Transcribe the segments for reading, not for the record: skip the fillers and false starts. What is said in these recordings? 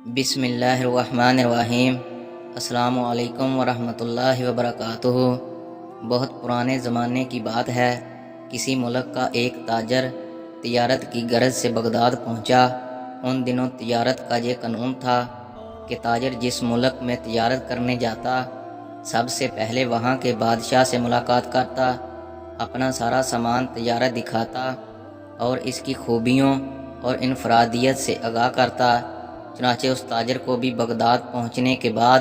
بسم اللہ الرحمن الرحیم۔ السلام علیکم ورحمۃ اللہ وبرکاتہ۔ بہت پرانے زمانے کی بات ہے، کسی ملک کا ایک تاجر تجارت کی غرض سے بغداد پہنچا۔ ان دنوں تجارت کا یہ قانون تھا کہ تاجر جس ملک میں تجارت کرنے جاتا، سب سے پہلے وہاں کے بادشاہ سے ملاقات کرتا، اپنا سارا سامان تجارت دکھاتا اور اس کی خوبیوں اور انفرادیت سے آگاہ کرتا۔ چنانچہ اس تاجر کو بھی بغداد پہنچنے کے بعد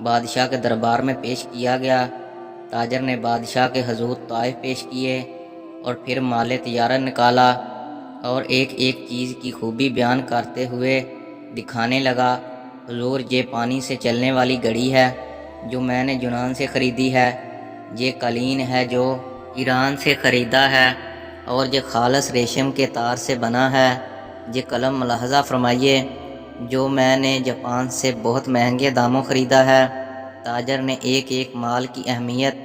بادشاہ کے دربار میں پیش کیا گیا۔ تاجر نے بادشاہ کے حضور تحائف پیش کیے اور پھر مال تجارت نکالا اور ایک ایک چیز کی خوبی بیان کرتے ہوئے دکھانے لگا۔ حضور، یہ پانی سے چلنے والی گھڑی ہے جو میں نے یونان سے خریدی ہے، یہ قالین ہے جو ایران سے خریدا ہے، اور یہ خالص ریشم کے تار سے بنا ہے۔ یہ قلم ملاحظہ فرمائیے جو میں نے جاپان سے بہت مہنگے داموں خریدا ہے۔ تاجر نے ایک ایک مال کی اہمیت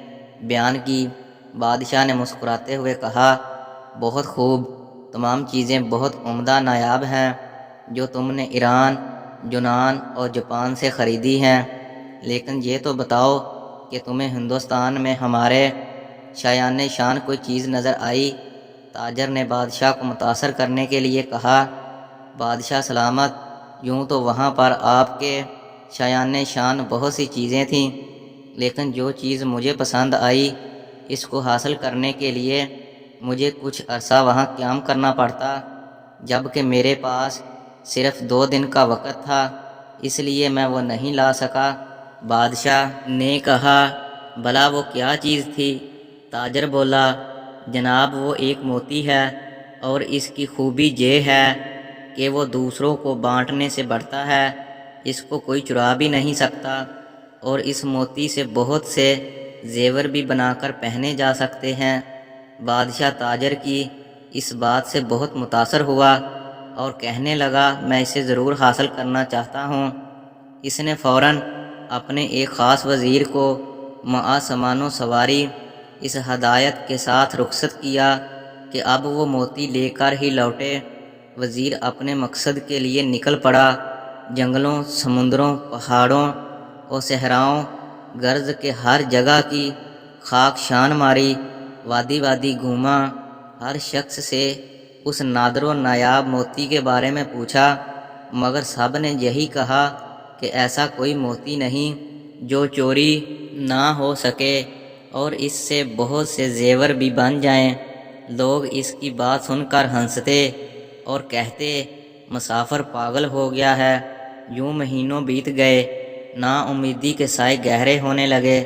بیان کی۔ بادشاہ نے مسکراتے ہوئے کہا، بہت خوب، تمام چیزیں بہت عمدہ نایاب ہیں جو تم نے ایران، یونان اور جاپان سے خریدی ہیں، لیکن یہ تو بتاؤ کہ تمہیں ہندوستان میں ہمارے شایان شان کوئی چیز نظر آئی؟ تاجر نے بادشاہ کو متاثر کرنے کے لیے کہا، بادشاہ سلامت، یوں تو وہاں پر آپ کے شایان شان بہت سی چیزیں تھیں، لیکن جو چیز مجھے پسند آئی، اس کو حاصل کرنے کے لیے مجھے کچھ عرصہ وہاں قیام کرنا پڑتا، جبکہ میرے پاس صرف 2 دن کا وقت تھا، اس لیے میں وہ نہیں لا سکا۔ بادشاہ نے کہا، بھلا وہ کیا چیز تھی؟ تاجر بولا، جناب وہ ایک موتی ہے، اور اس کی خوبی یہ ہے کہ وہ دوسروں کو بانٹنے سے بڑھتا ہے، اس کو کوئی چرا بھی نہیں سکتا، اور اس موتی سے بہت سے زیور بھی بنا کر پہنے جا سکتے ہیں۔ بادشاہ تاجر کی اس بات سے بہت متاثر ہوا اور کہنے لگا، میں اسے ضرور حاصل کرنا چاہتا ہوں۔ اس نے فوراً اپنے ایک خاص وزیر کو معا سامان و سواری اس ہدایت کے ساتھ رخصت کیا کہ اب وہ موتی لے کر ہی لوٹے۔ وزیر اپنے مقصد کے لیے نکل پڑا۔ جنگلوں، سمندروں، پہاڑوں اور صحراؤں غرض کے ہر جگہ کی خاک شان ماری، وادی وادی گھوما، ہر شخص سے اس نادر و نایاب موتی کے بارے میں پوچھا، مگر سب نے یہی کہا کہ ایسا کوئی موتی نہیں جو چوری نہ ہو سکے اور اس سے بہت سے زیور بھی بن جائیں۔ لوگ اس کی بات سن کر ہنستے اور کہتے، مسافر پاگل ہو گیا ہے۔ یوں مہینوں بیت گئے، نا امیدی کے سائے گہرے ہونے لگے،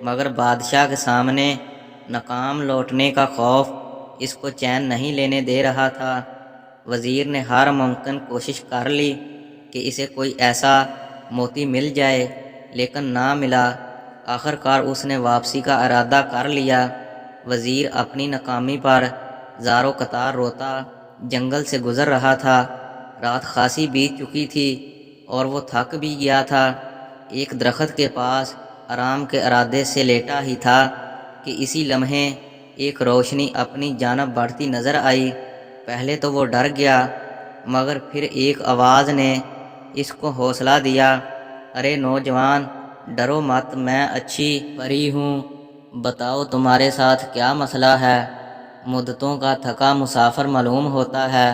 مگر بادشاہ کے سامنے ناکام لوٹنے کا خوف اس کو چین نہیں لینے دے رہا تھا۔ وزیر نے ہر ممکن کوشش کر لی کہ اسے کوئی ایسا موتی مل جائے، لیکن نہ ملا۔ آخر کار اس نے واپسی کا ارادہ کر لیا۔ وزیر اپنی ناکامی پر زار و قطار روتا جنگل سے گزر رہا تھا۔ رات خاصی بیت چکی تھی اور وہ تھک بھی گیا تھا۔ ایک درخت کے پاس آرام کے ارادے سے لیٹا ہی تھا کہ اسی لمحے ایک روشنی اپنی جانب بڑھتی نظر آئی۔ پہلے تو وہ ڈر گیا، مگر پھر ایک آواز نے اس کو حوصلہ دیا، ارے نوجوان، ڈرو مت، میں اچھی پری ہوں، بتاؤ تمہارے ساتھ کیا مسئلہ ہے؟ مدتوں کا تھکا مسافر معلوم ہوتا ہے،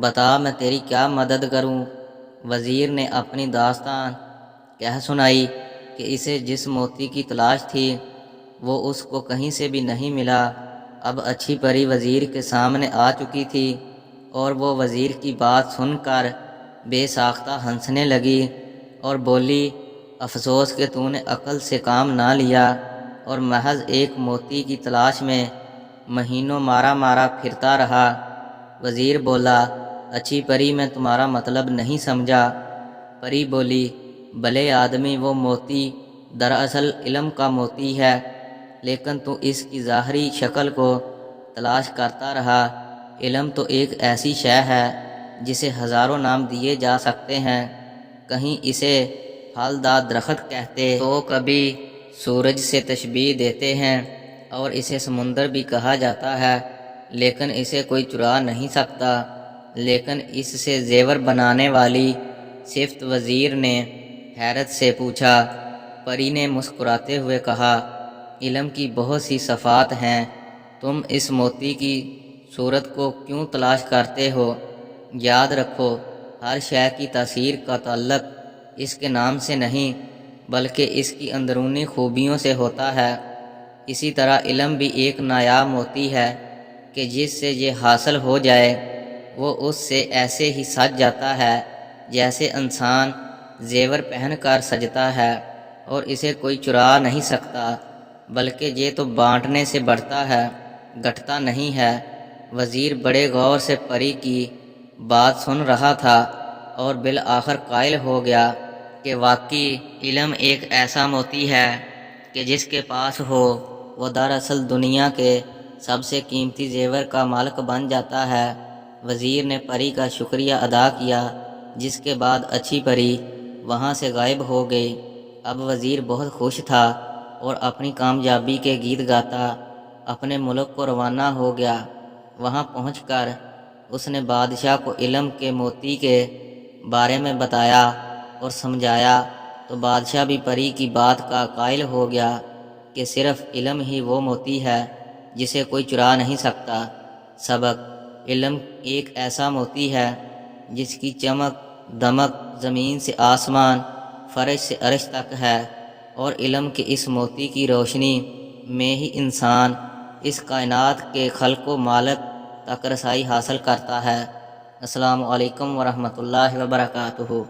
بتا میں تیری کیا مدد کروں؟ وزیر نے اپنی داستان کہہ سنائی کہ اسے جس موتی کی تلاش تھی وہ اس کو کہیں سے بھی نہیں ملا۔ اب اچھی پری وزیر کے سامنے آ چکی تھی اور وہ وزیر کی بات سن کر بے ساختہ ہنسنے لگی اور بولی، افسوس کہ تو نے عقل سے کام نہ لیا اور محض ایک موتی کی تلاش میں مہینوں مارا مارا پھرتا رہا۔ وزیر بولا، اچھی پری میں تمہارا مطلب نہیں سمجھا۔ پری بولی، بھلے آدمی، وہ موتی دراصل علم کا موتی ہے، لیکن تو اس کی ظاہری شکل کو تلاش کرتا رہا۔ علم تو ایک ایسی شے ہے جسے ہزاروں نام دیے جا سکتے ہیں، کہیں اسے پھلدار درخت کہتے تو کبھی سورج سے تشبیہ دیتے ہیں اور اسے سمندر بھی کہا جاتا ہے، لیکن اسے کوئی چرا نہیں سکتا۔ لیکن اس سے زیور بنانے والی صفت وزیر نے حیرت سے پوچھا۔ پری نے مسکراتے ہوئے کہا، علم کی بہت سی صفات ہیں، تم اس موتی کی صورت کو کیوں تلاش کرتے ہو؟ یاد رکھو، ہر شے کی تاثیر کا تعلق اس کے نام سے نہیں بلکہ اس کی اندرونی خوبیوں سے ہوتا ہے۔ اسی طرح علم بھی ایک نایاب موتی ہے کہ جس سے یہ حاصل ہو جائے وہ اس سے ایسے ہی سج جاتا ہے جیسے انسان زیور پہن کر سجتا ہے، اور اسے کوئی چرا نہیں سکتا، بلکہ یہ تو بانٹنے سے بڑھتا ہے، گھٹتا نہیں ہے۔ وزیر بڑے غور سے پری کی بات سن رہا تھا اور بالآخر قائل ہو گیا کہ واقعی علم ایک ایسا موتی ہے کہ جس کے پاس ہو وہ دراصل دنیا کے سب سے قیمتی زیور کا مالک بن جاتا ہے۔ وزیر نے پری کا شکریہ ادا کیا، جس کے بعد اچھی پری وہاں سے غائب ہو گئی۔ اب وزیر بہت خوش تھا اور اپنی کامیابی کے گیت گاتا اپنے ملک کو روانہ ہو گیا۔ وہاں پہنچ کر اس نے بادشاہ کو علم کے موتی کے بارے میں بتایا اور سمجھایا، تو بادشاہ بھی پری کی بات کا قائل ہو گیا کہ صرف علم ہی وہ موتی ہے جسے کوئی چرا نہیں سکتا۔ سبق: علم ایک ایسا موتی ہے جس کی چمک دمک زمین سے آسمان، فرش سے عرش تک ہے، اور علم کے اس موتی کی روشنی میں ہی انسان اس کائنات کے خالق و مالک تک رسائی حاصل کرتا ہے۔ السلام علیکم ورحمۃ اللہ وبرکاتہ۔